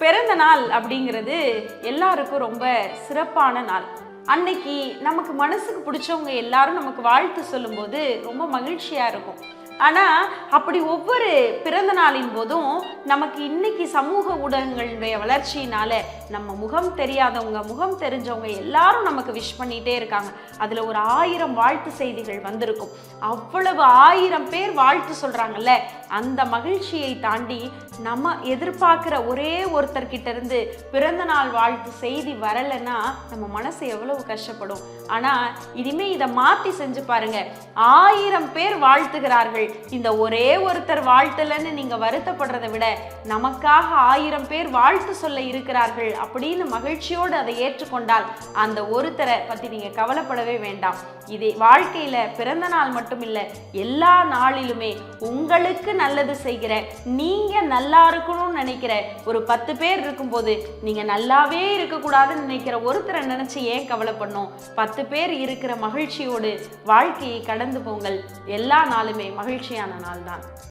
பிறந்த நாள் அப்படிங்கிறது எல்லாருக்கும் ரொம்ப சிறப்பான நாள். அன்னைக்கு நமக்கு மனசுக்கு பிடிச்சவங்க எல்லாரும் நமக்கு வாழ்த்து சொல்லும்போது ரொம்ப மகிழ்ச்சியா இருக்கும். ஆனா அப்படி ஒவ்வொரு பிறந்த நாளின் போதும் நமக்கு இன்னைக்கு சமூக ஊடகங்களுடைய வளர்ச்சியினால நம்ம முகம் தெரியாதவங்க முகம் தெரிஞ்சவங்க எல்லாரும் நமக்கு விஷ் பண்ணிட்டே இருக்காங்க. அதுல ஒரு 1000 வாழ்த்து செய்திகள் வந்திருக்கும். அவ்வளவு 1000 பேர் வாழ்த்து சொல்றாங்கல்ல, அந்த மகிழ்ச்சியை தாண்டி நம்ம எதிர்பார்க்கிற ஒரே ஒருத்தர்கிட்ட இருந்து பிறந்த நாள் வாழ்த்து செய்தி வரலைன்னா நம்ம மனசு எவ்வளவு கஷ்டப்படும். ஆனா இனிமே இதை மாத்தி செஞ்சு பாருங்க. 1000 பேர் வாழ்த்துகிறார்கள், இந்த ஒரே ஒருத்தர் வாழ்த்தலன்னு நீங்க வருத்தப்படுறதை விட நமக்காக 1000 பேர் வாழ்த்து சொல்ல இருக்கிறார்கள் அப்படின்னு மகிழ்ச்சியோடு அதை ஏற்றுக்கொண்டால் அந்த ஒருத்தரை பத்தி நீங்க கவலைப்படவே வேண்டாம். இதே வாழ்க்கையில பிறந்த நாள் மட்டும் இல்ல, எல்லா நாளிலுமே உங்களுக்கு நல்லது செய்கிற, நீங்க நல்லா இருக்கணும்னு நினைக்கிற ஒரு 10 பேர் இருக்கும்போது நீங்க நல்லாவே இருக்கக்கூடாதுன்னு நினைக்கிற ஒருத்தரை நினைச்சு ஏன் கவலைப்படணும்? 10 பேர் இருக்கிற மகிழ்ச்சியோடு வாழ்க்கையை கடந்து போங்கள். எல்லா நாளுமே மகிழ்ச்சியான நாள் தான்.